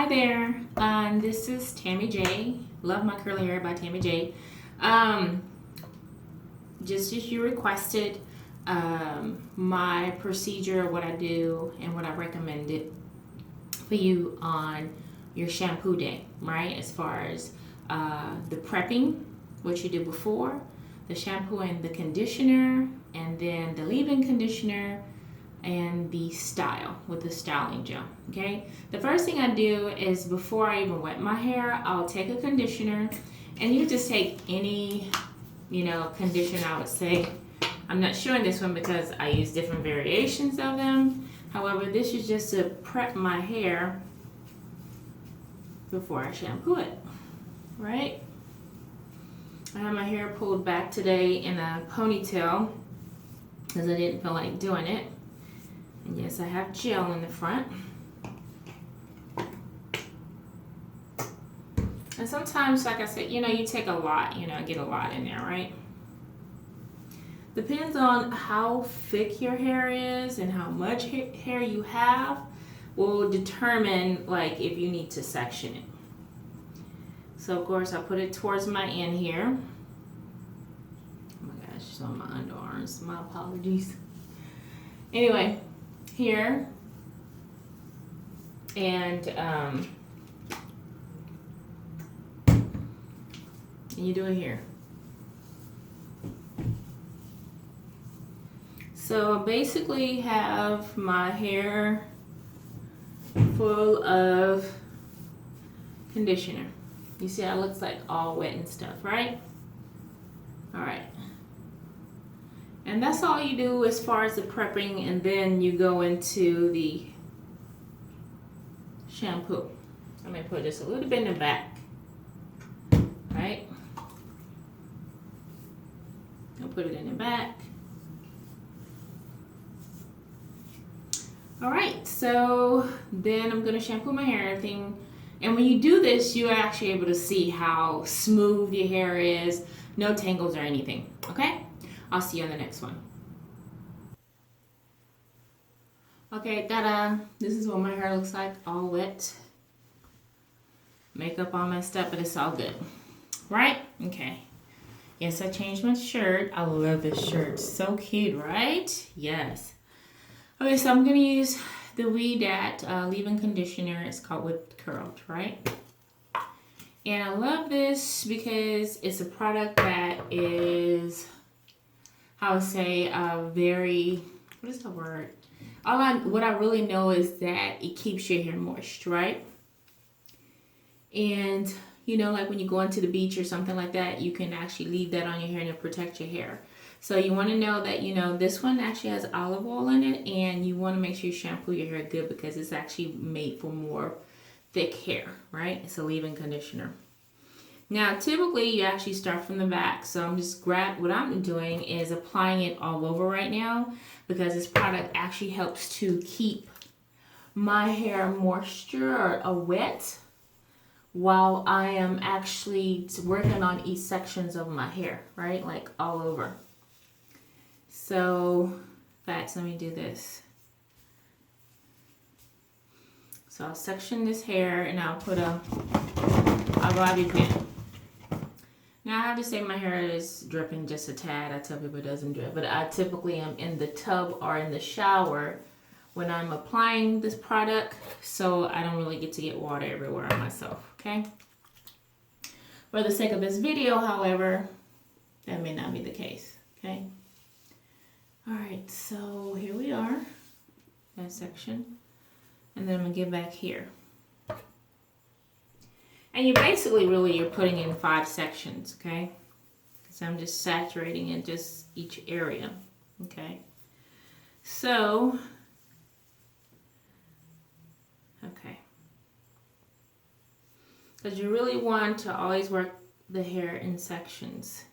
Hi there, this is Tammy J. Love My Curly Hair by Tammy J. Just as you requested, my procedure, what I do, and what I recommended for you on your shampoo day, right? As far as the prepping, what you do before, the shampoo and the conditioner, and then the leave-in conditioner, and the style with the styling gel. Okay, the first thing I do is before I even wet my hair, I'll take a conditioner, and you just take any conditioner. I would say I'm not showing this one because I use different variations of them. However, this is just to prep my hair before I shampoo it. Right, I have my hair pulled back today in a ponytail because I didn't feel like doing it. And yes, I have gel in the front. And sometimes, like I said, you take a lot, get a lot in there, right? Depends on how thick your hair is and how much hair you have will determine like if you need to section it. So of course I put it towards my end here. Oh my gosh, it's on my underarms. My apologies. Anyway, here, and you do it here. So I basically have my hair full of conditioner. You see how it looks like all wet and stuff, right? All right. And that's all you do as far as the prepping, and then you go into the shampoo. I'm going to put this a little bit in the back, right? I'll put it in the back. All right, so then I'm going to shampoo my hair and everything. And when you do this, you're actually able to see how smooth your hair is, no tangles or anything, okay? I'll see you on the next one. Okay, ta-da! This is what my hair looks like, all wet. Makeup all messed up, but it's all good. Right? Okay. Yes, I changed my shirt. I love this shirt. So cute, right? Yes. Okay, so I'm going to use the Weedat leave-in conditioner. It's called With Curled, right? And I love this because it's a product that is, I would say, very, what is the word? What I really know is that it keeps your hair moist, right? And, like when you go into the beach or something like that, you can actually leave that on your hair and it'll protect your hair. So you want to know that, this one actually has olive oil in it, and you want to make sure you shampoo your hair good because it's actually made for more thick hair, right? It's a leave-in conditioner. Now, typically, you actually start from the back. So I'm just what I'm doing is applying it all over right now because this product actually helps to keep my hair moisture or wet while I am actually working on each sections of my hair, right? Like all over. So, in fact, let me do this. So I'll section this hair and I'll bobby pin. Now I have to say my hair is dripping just a tad. I tell people it doesn't drip, but I typically am in the tub or in the shower when I'm applying this product, so I don't really get to get water everywhere on myself, okay? For the sake of this video, however, that may not be the case, okay? All right, so here we are, that section, and then I'm gonna get back here. And you basically you're putting in 5 sections, okay? Because I'm just saturating in just each area, okay? So, okay. Because you really want to always work the hair in sections.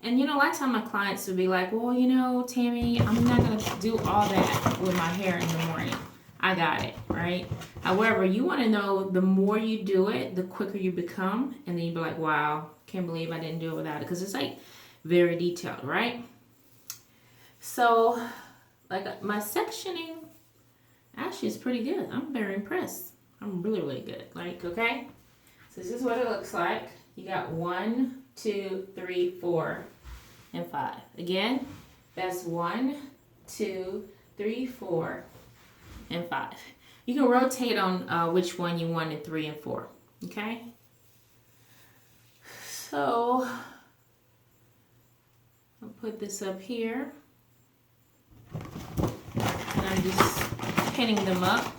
And a lot of times my clients would be like, well, Tammy, I'm not going to do all that with my hair in the morning. I got it, right? However, you want to know the more you do it, the quicker you become. And then you'd be like, wow, can't believe I didn't do it without it. Because it's like very detailed, right? So, like my sectioning actually is pretty good. I'm very impressed. I'm really, really good. Like, okay? So this is what it looks like. You got 1, 2, 3, 4, and 5. Again, that's 1, 2, 3, 4, and 5. You can rotate on which one you want in 3 and 4. Okay? So I'll put this up here. And I'm just pinning them up.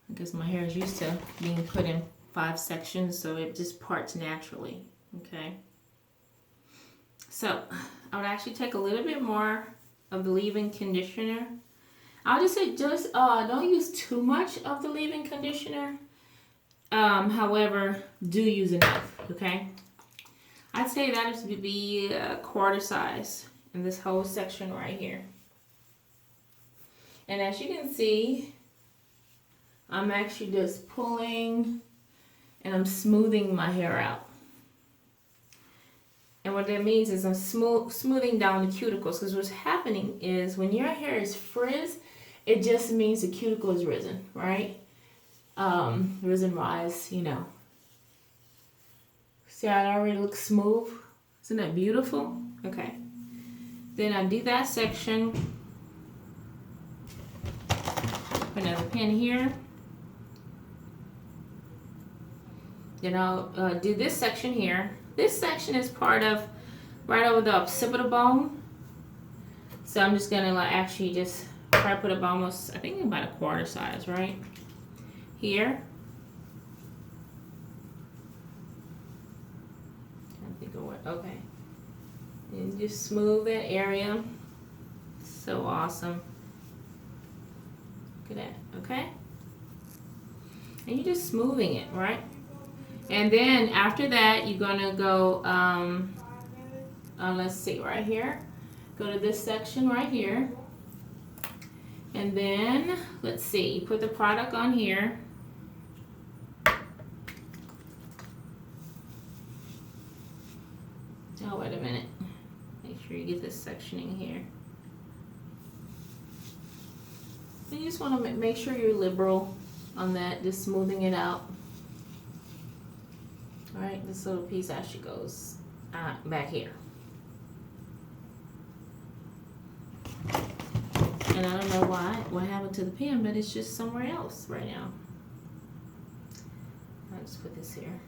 Because my hair is used to being put in 5 sections, so it just parts naturally. Okay. So I would actually take a little bit more of the leave-in conditioner. I'll just say don't use too much of the leave-in conditioner. However, do use enough. Okay. I'd say that would be a quarter size in this whole section right here. And as you can see, I'm actually just pulling and I'm smoothing my hair out. And what that means is I'm smoothing down the cuticles, because what's happening is when your hair is frizzed, it just means the cuticle is risen, right? Risen, rise, you know. See how it already looks smooth? Isn't that beautiful? Okay. Then I do that section. Put another pin here. Then I'll do this section here. This section is part of right over the occipital bone. So I'm just gonna actually just try to put up almost, I think about a quarter size, right? Here. I think of what, okay. And just smooth that area. So awesome. Look at that, okay? And you're just smoothing it, right? And then after that, you're gonna go, let's see, right here. Go to this section right here. And then, let's see, put the product on here. Oh, wait a minute. Make sure you get this section in here. And you just wanna make sure you're liberal on that, just smoothing it out. All right, this little piece actually goes back here. And I don't know what happened to the pen, but it's just somewhere else right now. I'll just put this here.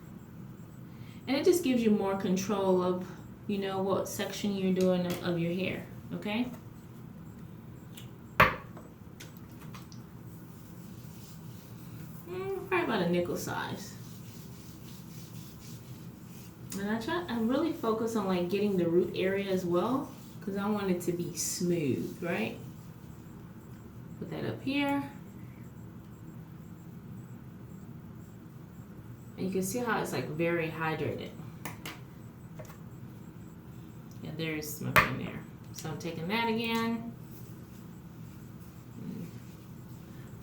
And it just gives you more control of, you know, what section you're doing of your hair, okay? Probably about a nickel size. And I'm really focused on like getting the root area as well, because I want it to be smooth, right? Put that up here. And you can see how it's like very hydrated. Yeah, there's my pin there. So I'm taking that again.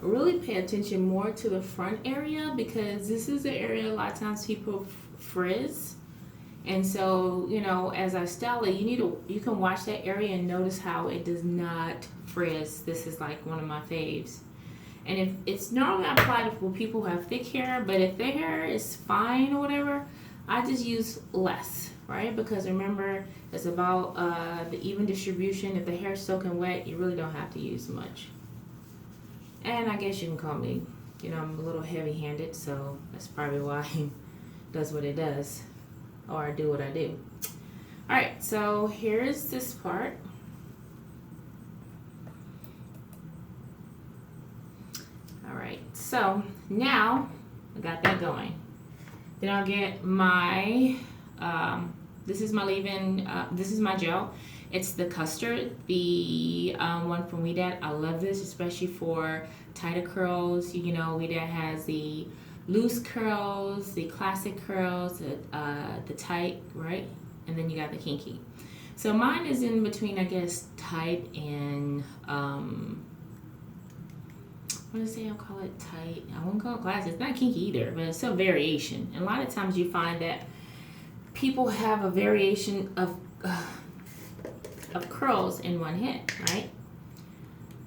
Really pay attention more to the front area, because this is the area a lot of times people frizz. And so, you know, as I style it, you can watch that area and notice how it does not frizz. This is like one of my faves. And if it's normally applied for people who have thick hair, but if their hair is fine or whatever, I just use less, right? Because remember, it's about the even distribution. If the hair is soaking wet, you really don't have to use much. And I guess you can call me, you know, I'm a little heavy-handed, so that's probably why it does what it does. Or I do what I do. All right, so here's this part. All right, so now I got that going. Then I'll get my, this is my leave-in, this is my gel. It's the custard, the one from WeDad. I love this, especially for tighter curls. You know, WeDad has the loose curls, the classic curls, the tight, right? And then you got the kinky. So mine is in between, I guess, tight and, what did I say? I'll call it tight. I won't call it classic. It's not kinky either, but it's a variation. And a lot of times you find that people have a variation of, of curls in one hit, right?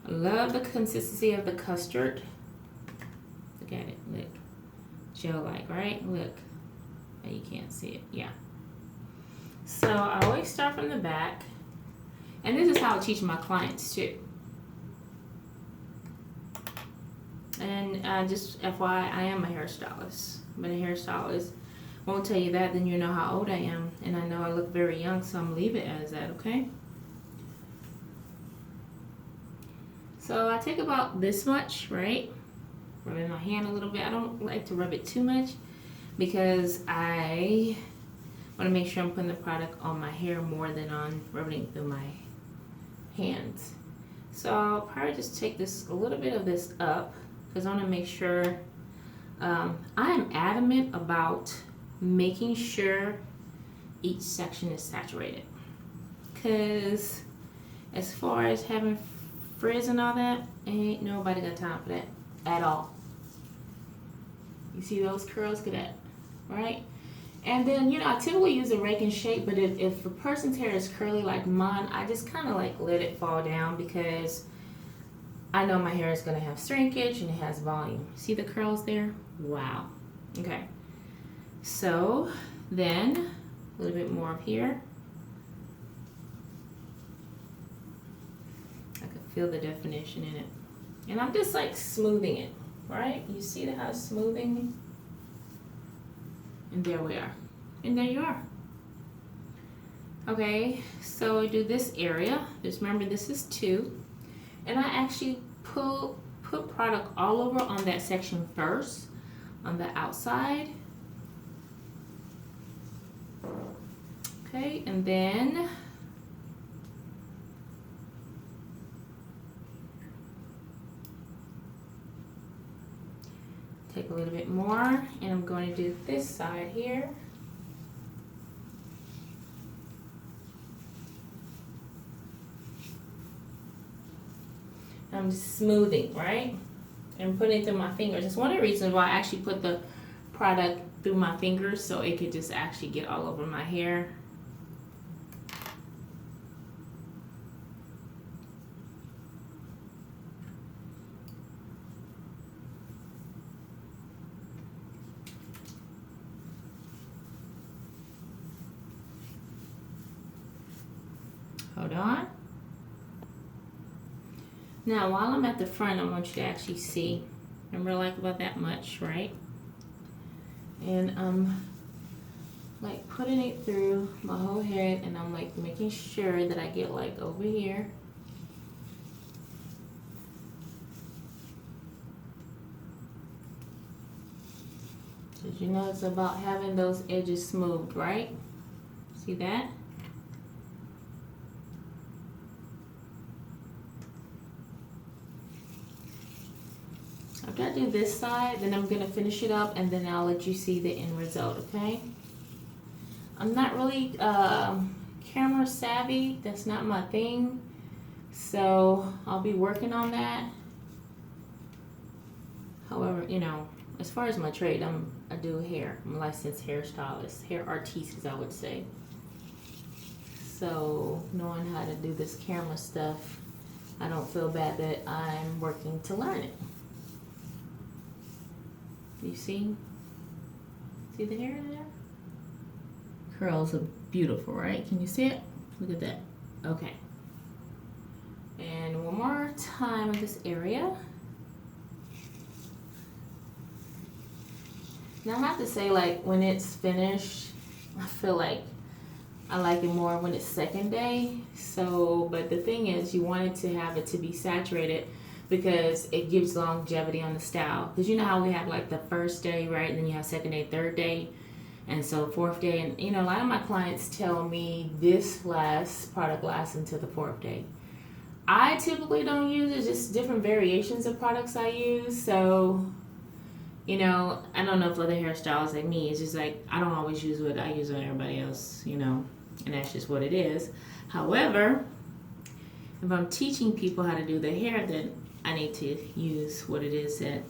I love the consistency of the custard. Look at it, look. Gel-like, right? Look. Oh, you can't see it, yeah. So I always start from the back. And this is how I teach my clients too. And just FYI, I am a hairstylist. But a hairstylist won't tell you that, then you know how old I am. And I know I look very young, so I'm gonna leave it as that, okay? So I take about this much, right? Rub it in my hand a little bit. I don't like to rub it too much because I want to make sure I'm putting the product on my hair more than on rubbing it through my hands. So I'll probably just take this a little bit of this up because I want to make sure. I am adamant about making sure each section is saturated, because as far as having frizz and all that, ain't nobody got time for that at all. You see those curls? Look at that, right? And then, you know, I typically use a rake and shake, but if a person's hair is curly like mine, I just kind of like let it fall down because I know my hair is going to have shrinkage and it has volume. See the curls there? Wow. Okay. So then a little bit more up here. I can feel the definition in it. And I'm just like smoothing it, right? You see how it's smoothing? And there we are. And there you are. Okay, so I do this area. Just remember this is 2. And I actually put product all over on that section first, on the outside. Okay, and then take a little bit more, and I'm going to do this side here. I'm smoothing, right? And putting it through my fingers. It's one of the reasons why I actually put the product through my fingers, so it could just actually get all over my hair. Hold on. Now, while I'm at the front, I want you to actually see. Remember, like about that much, right? And I'm like putting it through my whole head, and I'm like making sure that I get like over here. Because you know it's about having those edges smoothed, right? See that? After I do this side, then I'm gonna finish it up, and then I'll let you see the end result, okay? I'm not really camera savvy. That's not my thing. So I'll be working on that. However, you know, as far as my trade, I do hair. I'm a licensed hairstylist, hair artiste, as I would say. So knowing how to do this camera stuff, I don't feel bad that I'm working to learn it. You see? See the hair there? Curls are beautiful, right? Can you see it? Look at that. Okay. And one more time in this area. Now I have to say, like, when it's finished, I feel like I like it more when it's second day. So, but the thing is, you want it to have it to be saturated because it gives longevity on the style. Because you know how we have like the first day, right? And then you have second day, third day. And so fourth day, and you know, a lot of my clients tell me this product lasts until the 4th day. I typically don't use it, just different variations of products I use. So, you know, I don't know if other hairstylists like me, it's just like, I don't always use what I use on everybody else, you know, and that's just what it is. However, if I'm teaching people how to do their hair, then I need to use what it is that,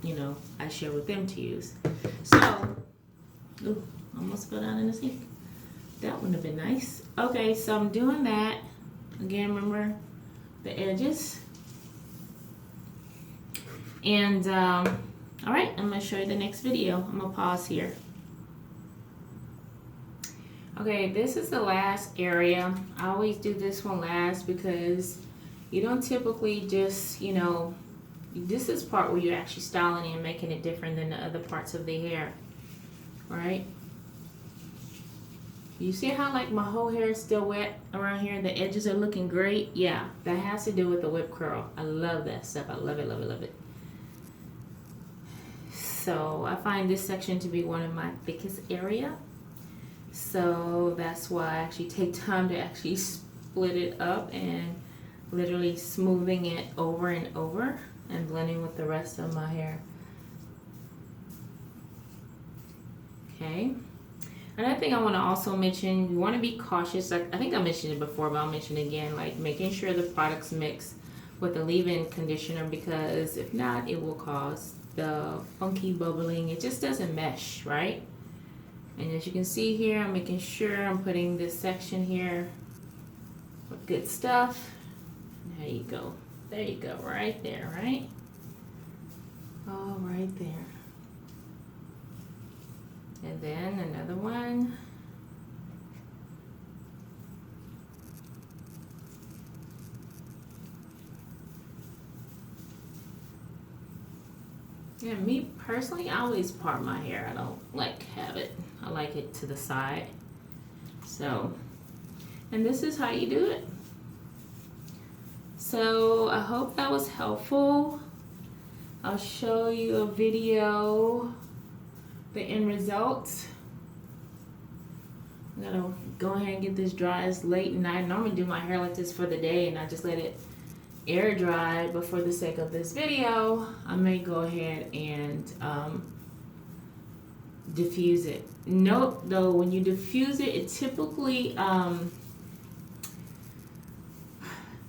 you know, I share with them to use. So, ooh, almost fell down in the sink. That wouldn't have been nice. Okay, so I'm doing that. Again, remember the edges. And all right, I'm gonna show you the next video. I'm gonna pause here. Okay, this is the last area. I always do this one last because you don't typically just, you know, this is part where you're actually styling and making it different than the other parts of the hair, right? You see how like my whole hair is still wet around here? The edges are looking great. Yeah, that has to do with the whip curl. I love that stuff. I love it, love it, love it. So I find this section to be one of my thickest area. So that's why I actually take time to actually split it up and literally smoothing it over and over and blending with the rest of my hair. Okay. Another thing I want to also mention, you want to be cautious. Like I think I mentioned it before, but I'll mention it again, like making sure the products mix with the leave-in conditioner, because if not, it will cause the funky bubbling. It just doesn't mesh, right? And as you can see here, I'm making sure I'm putting this section here with good stuff. There you go. There you go, right there, right? Oh, right there. And then another one. Yeah, me personally, I always part my hair. I don't like have it. I like it to the side. So, and this is how you do it. So I hope that was helpful. I'll show you a video, the end results. I'm gonna go ahead and get this dry. It's late night. I normally do my hair like this for the day and I just let it air dry, but for the sake of this video, I may go ahead and diffuse it. Note though, when you diffuse it, it typically,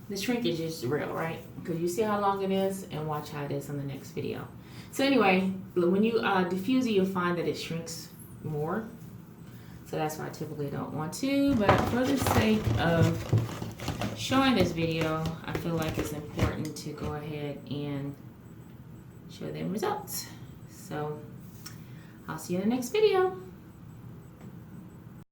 the shrinkage is real, right? Because you see how long it is, and watch how it is on the next video. So anyway, when you diffuse it, you'll find that it shrinks more. So that's why I typically don't want to, but for the sake of showing this video, I feel like it's important to go ahead and show them results. So I'll see you in the next video.